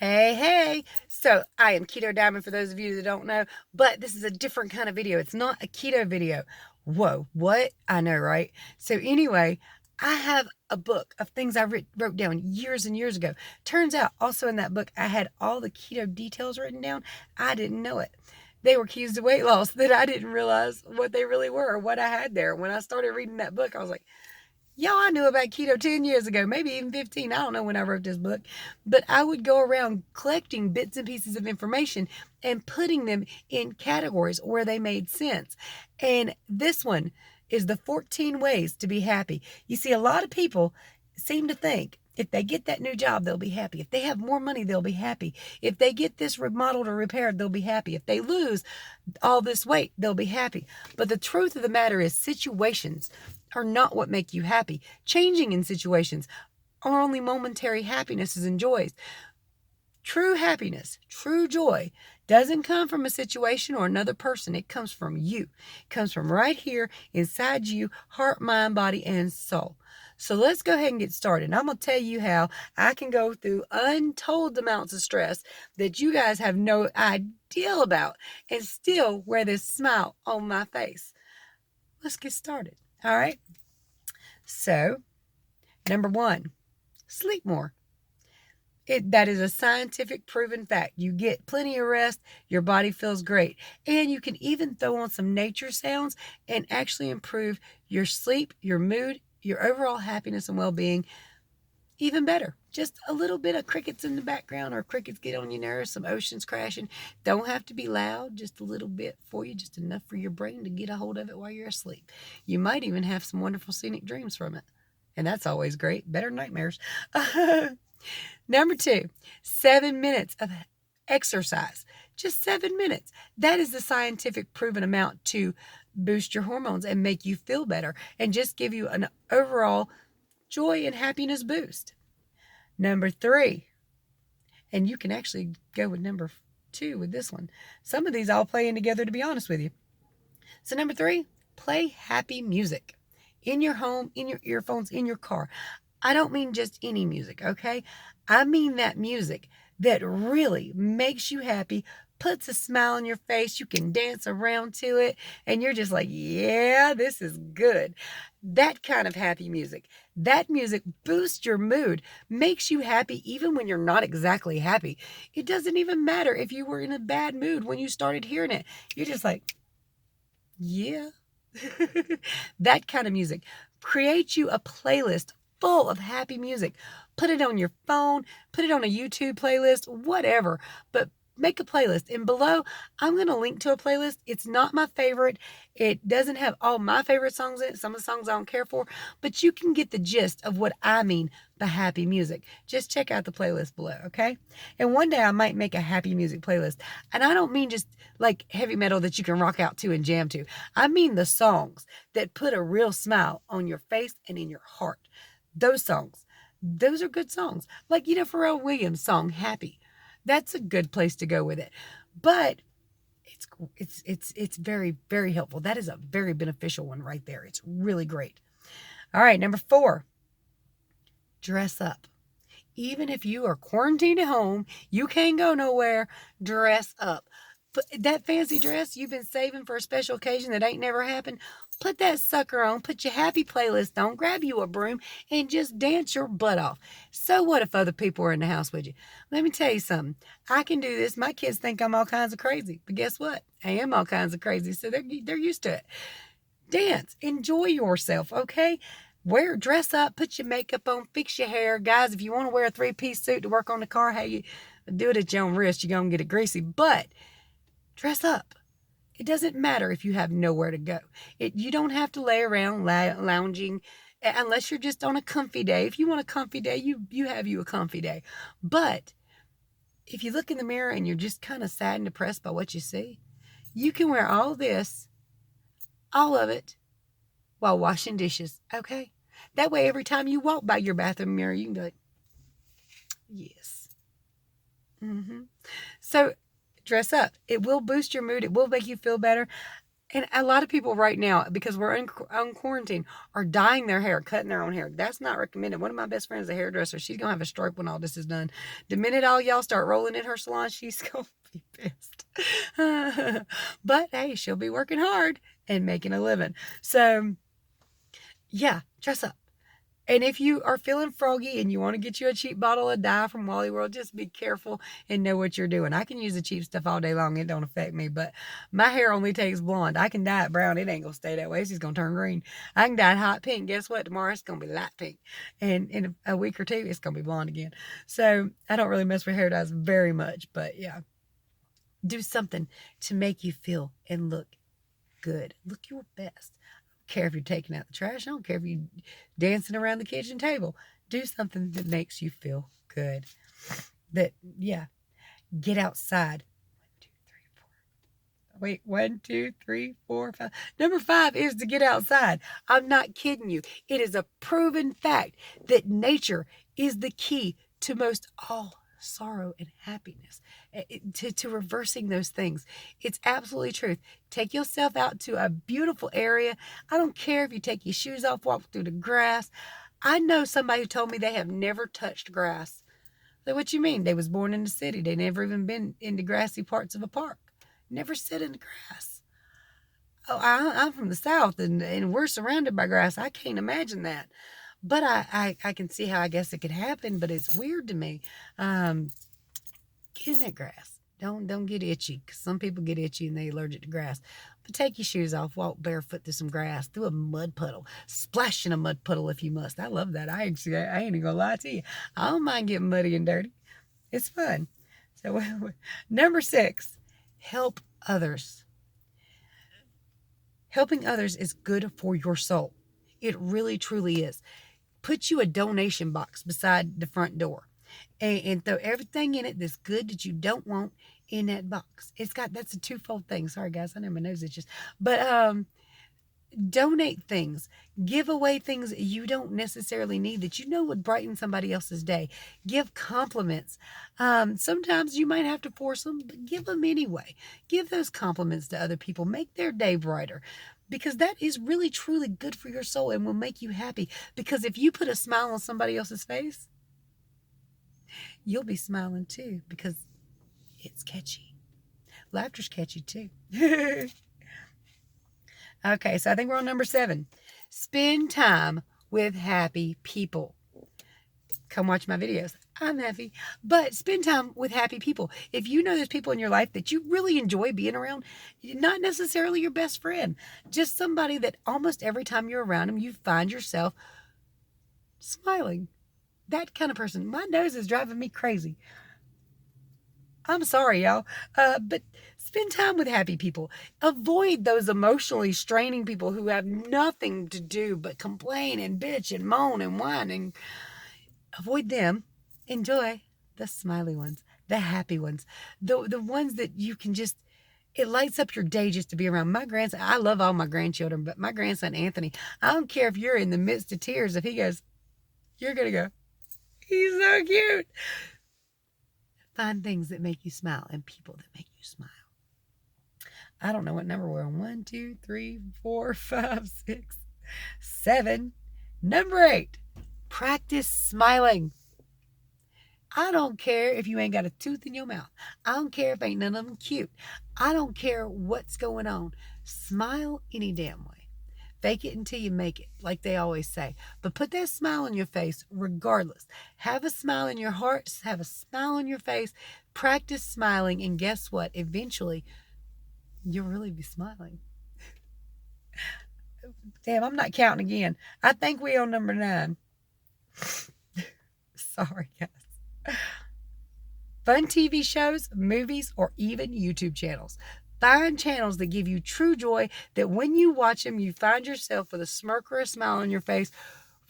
Hey. So I am Keto Diamond for those of you that don't know, but this is a different kind of video. It's not a keto video. Whoa, what? I know, right? So anyway, I have a book of things I wrote down years and years ago. Turns out also in that book, I had all the keto details written down. I didn't know it. They were keys to weight loss that I didn't realize what they really were or what I had there. When I started reading that book, I was like, y'all, I knew about keto 10 years ago, maybe even 15. I don't know when I wrote this book, but I would go around collecting bits and pieces of information and putting them in categories where they made sense. And this one is the 14 ways to be happy. You see, a lot of people seem to think if they get that new job, they'll be happy. If they have more money, they'll be happy. If they get this remodeled or repaired, they'll be happy. If they lose all this weight, they'll be happy. But the truth of the matter is, situations are not what make you happy. Changing in situations are only momentary happinesses and joys. True happiness, true joy doesn't come from a situation or another person. It comes from you. It comes from right here inside you, heart, mind, body, and soul. So let's go ahead and get started. I'm going to tell you how I can go through untold amounts of stress that you guys have no idea about and still wear this smile on my face. Let's get started. All right. So, number one, sleep more. That is a scientific proven fact. You get plenty of rest, your body feels great, and you can even throw on some nature sounds and actually improve your sleep, your mood, your overall happiness and well-being even better. Just a little bit of crickets in the background, or crickets get on your nerves, some oceans crashing. Don't have to be loud, just a little bit for you, just enough for your brain to get a hold of it while you're asleep. You might even have some wonderful scenic dreams from it, and that's always great. Better nightmares. Number two, 7 minutes of exercise. Just 7 minutes. That is the scientific proven amount to boost your hormones and make you feel better and just give you an overall joy and happiness boost. Number three, and you can actually go with number two with this one. Some of these all play in together, to be honest with you. So number three, play happy music in your home, in your earphones, in your car. I don't mean just any music, okay? I mean that music that really makes you happy, puts a smile on your face, you can dance around to it, and you're just like, yeah, this is good. That kind of happy music. That music boosts your mood, makes you happy even when you're not exactly happy. It doesn't even matter if you were in a bad mood when you started hearing it. You're just like, yeah. That kind of music. Create you a playlist full of happy music. Put it on your phone, put it on a YouTube playlist, whatever. But make a playlist. And below, I'm going to link to a playlist. It's not my favorite. It doesn't have all my favorite songs in it. Some of the songs I don't care for. But you can get the gist of what I mean by happy music. Just check out the playlist below, okay? And one day I might make a happy music playlist. And I don't mean just like heavy metal that you can rock out to and jam to. I mean the songs that put a real smile on your face and in your heart. Those songs. Those are good songs. Like, Pharrell Williams' song, Happy. That's a good place to go with it. But it's very, very helpful. That is a very beneficial one right there. It's really great. All right, number four, dress up. Even if you are quarantined at home, you can't go nowhere, dress up. Put that fancy dress you've been saving for a special occasion that ain't never happened, put that sucker on, put your happy playlist on, grab you a broom, and just dance your butt off. So what if other people are in the house with you? Let me tell you something. I can do this. My kids think I'm all kinds of crazy, but guess what? I am all kinds of crazy, so they're used to it. Dance. Enjoy yourself, okay? Dress up, put your makeup on, fix your hair. Guys, if you want to wear a three-piece suit to work on the car, hey, you do it at your own risk. You're going to get it greasy. But dress up. It doesn't matter if you have nowhere to go. You don't have to lay around lounging unless you're just on a comfy day. If you want a comfy day, you have you a comfy day. But if you look in the mirror and you're just kind of sad and depressed by what you see, you can wear all this, all of it, while washing dishes, okay? That way, every time you walk by your bathroom mirror, you can be like, yes. So dress up. It will boost your mood. It will make you feel better. And a lot of people right now, because we're on quarantine, are dyeing their hair, cutting their own hair. That's not recommended. One of my best friends is a hairdresser. She's going to have a stroke when all this is done. The minute all y'all start rolling in her salon, she's going to be pissed. But hey, she'll be working hard and making a living. So, yeah, dress up. And if you are feeling froggy and you want to get you a cheap bottle of dye from Wally World, just be careful and know what you're doing. I can use the cheap stuff all day long. It don't affect me, but my hair only takes blonde. I can dye it brown. It ain't going to stay that way. It's just going to turn green. I can dye it hot pink. Guess what? Tomorrow it's going to be light pink. And in a week or two, it's going to be blonde again. So I don't really mess with hair dyes very much, but yeah. Do something to make you feel and look good. Look your best. I don't care if you're taking out the trash. I don't care if you're dancing around the kitchen table. Do something that makes you feel good. That, yeah, get outside. 1, 2, 3, 4. Wait, 1, 2, 3, 4, 5. Number 5 is to get outside. I'm not kidding you. It is a proven fact that nature is the key to most all sorrow and happiness, to reversing those things. It's absolutely truth. Take yourself out to a beautiful area. I don't care if you take your shoes off, walk through the grass. I know somebody who told me they have never touched grass. So what you mean? They was born in the city. They never even been in the grassy parts of a park. Never sit in the grass. Oh, I'm from the South, and we're surrounded by grass. I can't imagine that. But I can see how I guess it could happen, but it's weird to me. Get in that grass. Don't get itchy, because some people get itchy and they allergic to grass. But take your shoes off, walk barefoot through some grass, through a mud puddle, splash in a mud puddle if you must. I love that. I ain't even gonna lie to you. I don't mind getting muddy and dirty. It's fun. So number 6, help others. Helping others is good for your soul. It really, truly is. Put you a donation box beside the front door and throw everything in it that's good that you don't want in that box. That's a twofold thing. Sorry guys, I know my nose itches. But donate things, give away things you don't necessarily need that you know would brighten somebody else's day. Give compliments. Sometimes you might have to force them, but give them anyway. Give those compliments to other people. Make their day brighter, because that is really truly good for your soul and will make you happy. Because if you put a smile on somebody else's face, you'll be smiling too, because it's catchy. Laughter's catchy too. Okay, so I think we're on number 7. Spend time with happy people. Come watch my videos. I'm happy. But spend time with happy people. If you know there's people in your life that you really enjoy being around, not necessarily your best friend, just somebody that almost every time you're around them, you find yourself smiling. That kind of person. My nose is driving me crazy. I'm sorry, y'all. But spend time with happy people. Avoid those emotionally straining people who have nothing to do but complain and bitch and moan and whine. And avoid them. Enjoy the smiley ones, the happy ones, the ones that you can just, it lights up your day just to be around. My grandson, I love all my grandchildren, but my grandson, Anthony, I don't care if you're in the midst of tears. If he goes, you're going to go, he's so cute. Find things that make you smile and people that make you smile. I don't know what number we're on. 1, 2, 3, 4, 5, 6, 7. Number 8, practice smiling. I don't care if you ain't got a tooth in your mouth. I don't care if ain't none of them cute. I don't care what's going on. Smile any damn way. Fake it until you make it, like they always say. But put that smile on your face regardless. Have a smile in your heart. Have a smile on your face. Practice smiling. And guess what? Eventually, you'll really be smiling. Damn, I'm not counting again. I think we on number 9. Sorry, guys. Fun TV shows, movies, or even YouTube channels. Find channels that give you true joy, that when you watch them, you find yourself with a smirk or a smile on your face,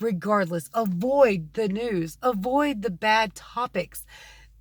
regardless. Avoid the news. Avoid the bad topics.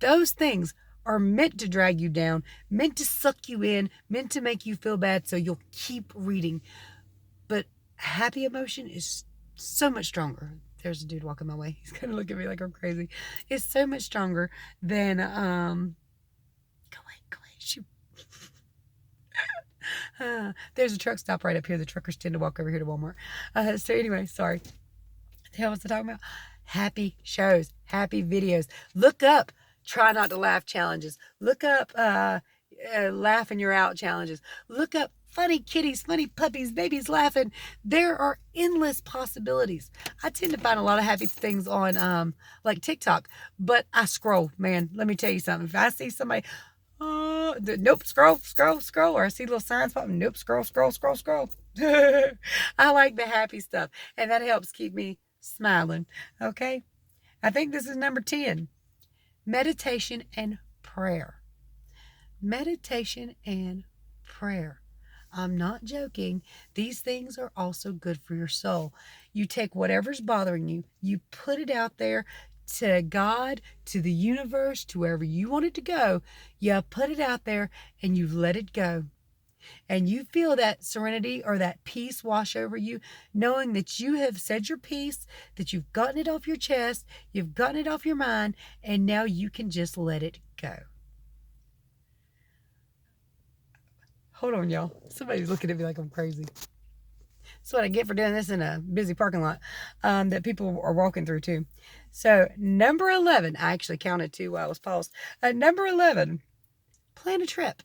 Those things are meant to drag you down, meant to suck you in, meant to make you feel bad, so you'll keep reading. But happy emotion is so much stronger. There's a dude walking my way. He's going to look at me like I'm crazy. It's so much stronger than, go away, shoot. There's a truck stop right up here. The truckers tend to walk over here to Walmart. So anyway, sorry. What the hell was I talking about? Happy shows, happy videos. Look up try not to laugh challenges. Look up laughing you're out challenges. Look up funny kitties, funny puppies, babies laughing. There are endless possibilities. I tend to find a lot of happy things on like TikTok, but I scroll, man. Let me tell you something. If I see somebody, nope, scroll, or I see little signs popping, nope, scroll. I like the happy stuff, and that helps keep me smiling. Okay, I think this is number 10. Meditation and prayer. Meditation and prayer. I'm not joking. These things are also good for your soul. You take whatever's bothering you, you put it out there to God, to the universe, to wherever you want it to go. You put it out there and you let it go. And you feel that serenity or that peace wash over you, knowing that you have said your piece, that you've gotten it off your chest, you've gotten it off your mind, and now you can just let it go. Hold on, y'all. Somebody's looking at me like I'm crazy. That's what I get for doing this in a busy parking lot that people are walking through too. So number 11, I actually counted 2 while I was paused. Number 11, plan a trip.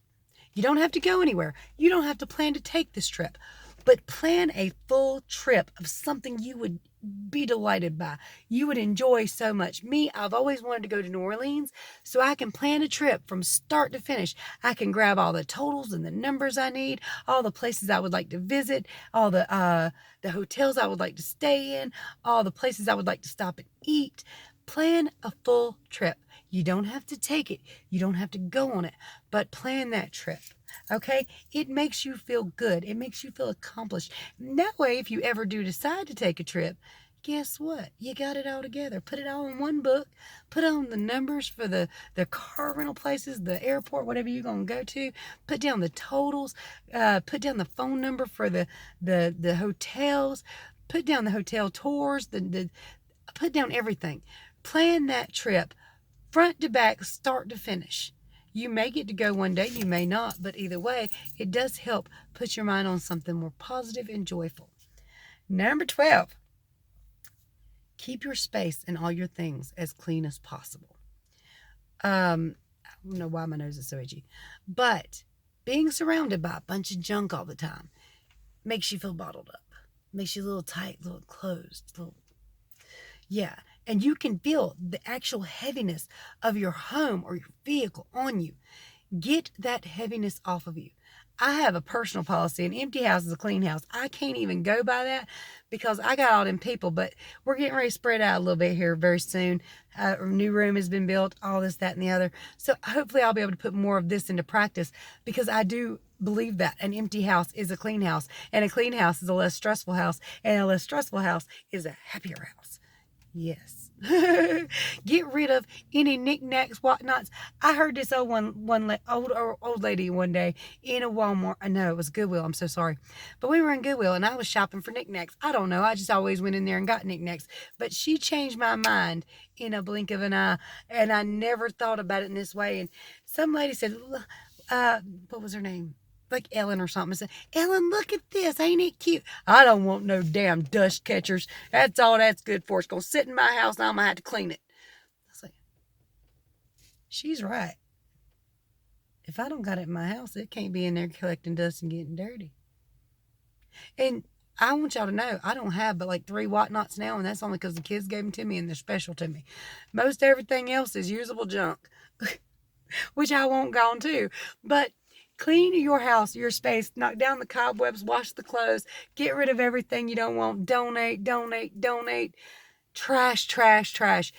You don't have to go anywhere. You don't have to plan to take this trip, but plan a full trip of something you would be delighted by. You would enjoy so much. Me, I've always wanted to go to New Orleans, so I can plan a trip from start to finish. I can grab all the totals and the numbers I need, all the places I would like to visit, all the hotels I would like to stay in, all the places I would like to stop and eat. Plan a full trip. You don't have to take it. You don't have to go on it, but plan that trip. Okay? It makes you feel good. It makes you feel accomplished. And that way, if you ever do decide to take a trip, guess what? You got it all together. Put it all in one book. Put on the numbers for the car rental places, the airport, whatever you're going to go to. Put down the totals. Put down the phone number for the hotels. Put down the hotel tours. Put down everything. Plan that trip front to back, start to finish. You may get to go one day, you may not, but either way, it does help put your mind on something more positive and joyful. Number 12, keep your space and all your things as clean as possible. I don't know why my nose is so itchy, but being surrounded by a bunch of junk all the time makes you feel bottled up, makes you a little tight, a little closed, yeah. And you can feel the actual heaviness of your home or your vehicle on you. Get that heaviness off of you. I have a personal policy. An empty house is a clean house. I can't even go by that because I got all them people, but we're getting ready to spread out a little bit here very soon. A new room has been built, all this, that, and the other. So hopefully I'll be able to put more of this into practice because I do believe that an empty house is a clean house, and a clean house is a less stressful house, and a less stressful house is a happier house. Yes. Get rid of any knickknacks, whatnots. I heard this old lady one day in a Walmart. I know it was Goodwill. I'm so sorry, but we were in Goodwill and I was shopping for knickknacks. I don't know. I just always went in there and got knickknacks. But she changed my mind in a blink of an eye, and I never thought about it in this way. And some lady said, "What was her name?" Like Ellen or something. I said, "Ellen, look at this. Ain't it cute?" "I don't want no damn dust catchers. That's all that's good for. It's going to sit in my house and I'm going to have to clean it." I was like, she's right. If I don't got it in my house, it can't be in there collecting dust and getting dirty. And I want y'all to know, I don't have but like 3 whatnots now, and that's only because the kids gave them to me and they're special to me. Most everything else is usable junk, which I won't go on to. But clean your house, your space, knock down the cobwebs, wash the clothes, get rid of everything you don't want, donate. Trash.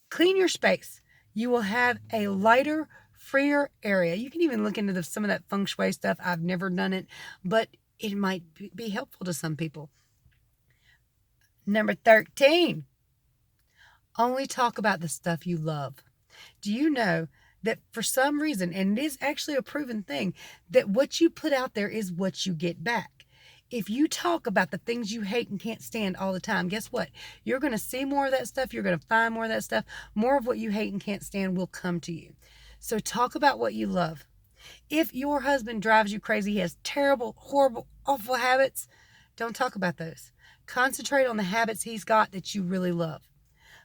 Clean your space. You will have a lighter, freer area. You can even look into some of that feng shui stuff. I've never done it, but it might be helpful to some people. Number 13, only talk about the stuff you love. Do you know that for some reason, and it is actually a proven thing, that what you put out there is what you get back. If you talk about the things you hate and can't stand all the time, guess what? You're going to see more of that stuff. You're going to find more of that stuff. More of what you hate and can't stand will come to you. So talk about what you love. If your husband drives you crazy, he has terrible, horrible, awful habits, don't talk about those. Concentrate on the habits he's got that you really love.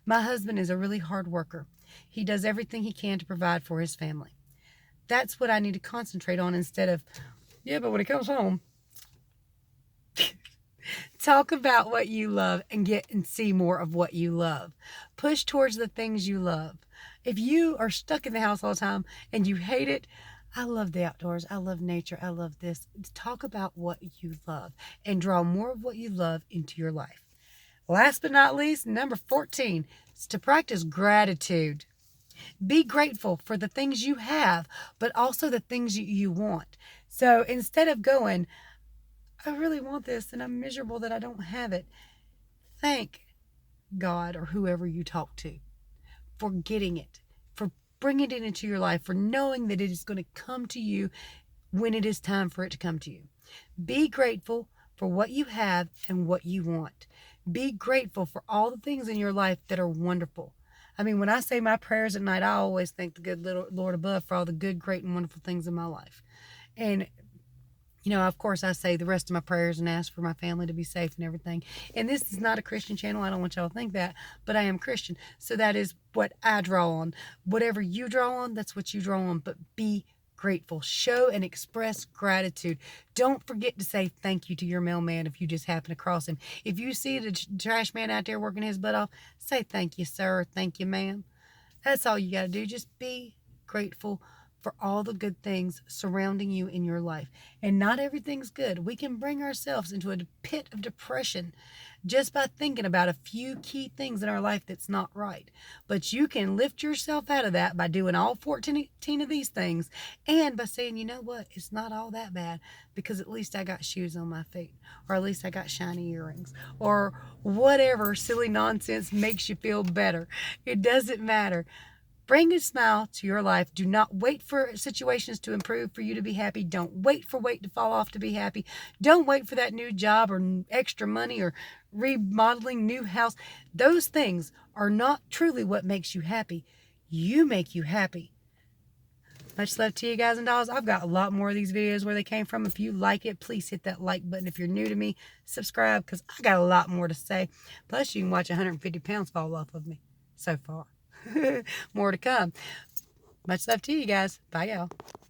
My husband is a really hard worker. He does everything he can to provide for his family. That's what I need to concentrate on instead of, yeah, but when he comes home, talk about what you love and get and see more of what you love. Push towards the things you love. If you are stuck in the house all the time and you hate it, I love the outdoors. I love nature. I love this. Talk about what you love and draw more of what you love into your life. Last but not least, number 14 is to practice gratitude. Be grateful for the things you have, but also the things you want. So instead of going, I really want this and I'm miserable that I don't have it, thank God or whoever you talk to for getting it, for bringing it into your life, for knowing that it is going to come to you when it is time for it to come to you. Be grateful for what you have and what you want. Be grateful for all the things in your life that are wonderful. I mean, when I say my prayers at night, I always thank the good little Lord above for all the good, great, and wonderful things in my life. And of course, I say the rest of my prayers and ask for my family to be safe and everything. And this is not a Christian channel. I don't want y'all to think that, but I am Christian. So that is what I draw on. Whatever you draw on, that's what you draw on. But be grateful. Show and express gratitude. Don't forget to say thank you to your mailman if you just happen to cross him. If you see the trash man out there working his butt off, say thank you, sir. Thank you, ma'am. That's all you got to do. Just be grateful for all the good things surrounding you in your life. And not everything's good. We can bring ourselves into a pit of depression just by thinking about a few key things in our life that's not right. But you can lift yourself out of that by doing all 14 of these things and by saying, you know what, it's not all that bad because at least I got shoes on my feet, or at least I got shiny earrings, or whatever silly nonsense makes you feel better. It doesn't matter. Bring a smile to your life. Do not wait for situations to improve for you to be happy. Don't wait for weight to fall off to be happy. Don't wait for that new job or extra money or remodeling new house. Those things are not truly what makes you happy. You make you happy. Much love to you guys and dolls. I've got a lot more of these videos where they came from. If you like it, please hit that like button. If you're new to me, subscribe because I got a lot more to say. Plus, you can watch 150 pounds fall off of me so far. More to come. Much love to you guys. Bye, y'all.